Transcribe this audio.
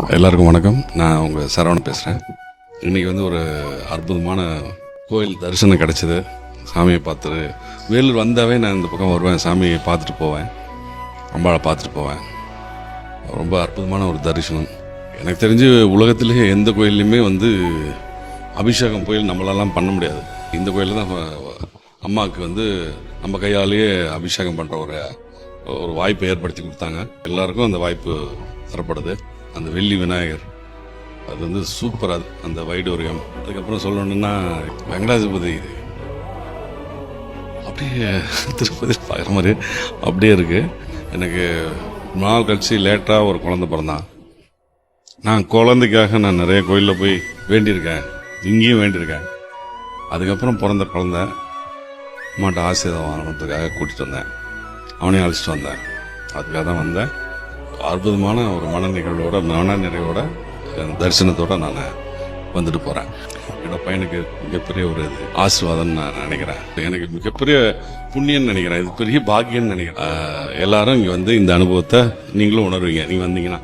எல்லாருக்கும் வணக்கம். நான் உங்கள் சரவணன் பேசுகிறேன். இன்றைக்கி ஒரு அற்புதமான கோயில் தரிசனம் கிடச்சிது. சாமியை பார்த்துட்டு வேலூர் வந்தாவே நான் இந்த பக்கம் வருவேன், சாமியை பார்த்துட்டு போவேன், அம்பாளை பார்த்துட்டு போவேன். ரொம்ப அற்புதமான ஒரு தரிசனம். எனக்கு தெரிஞ்சு உலகத்திலேயே எந்த கோயில்லையுமே அபிஷேகம் கோயில் நம்மளாலாம் பண்ண முடியாது. இந்த கோயிலில் தான் அம்மாவுக்கு நம்ம கையாலேயே அபிஷேகம் பண்ணுற ஒரு வாய்ப்பை ஏற்படுத்தி கொடுத்தாங்க. எல்லாருக்கும் அந்த வாய்ப்பு தரப்படுது. அந்த வெள்ளி விநாயகர் அது சூப்பர். அது அந்த வைடூரியம். அதுக்கப்புறம் சொல்லணும்னா வெங்கடாஜபதி அப்படியே திருப்பதி பார்க்குற மாதிரி அப்படியே இருக்குது. எனக்கு நாள் கழிச்சு லேட்டாக ஒரு குழந்தை பிறந்தான். நான் குழந்தைக்காக நான் நிறைய கோயிலில் போய் வேண்டியிருக்கேன், இங்கேயும் வேண்டியிருக்கேன். அதுக்கப்புறம் பிறந்த குழந்தை அம்மாட்ட ஆசீர்வாதம் வாங்கணுன்றதுக்காக கூட்டிகிட்டு வந்தேன், அவனையும் அழைச்சிட்டு வந்தேன். அதுக்காக தான் வந்தேன். அற்புதமான ஒரு மன நிறைவோட தரிசனத்தோடு நான் வந்துட்டு போகிறேன். என்னோட பையனுக்கு மிகப்பெரிய ஒரு ஆசீர்வாதம்னு நான் நினைக்கிறேன். எனக்கு மிகப்பெரிய புண்ணியம்னு நினைக்கிறேன். இது பெரிய பாக்கியம்னு நினைக்கிறேன். எல்லாரும் இங்கே இந்த அனுபவத்தை நீங்களும் உணர்வீங்க. நீங்கள் வந்தீங்கன்னா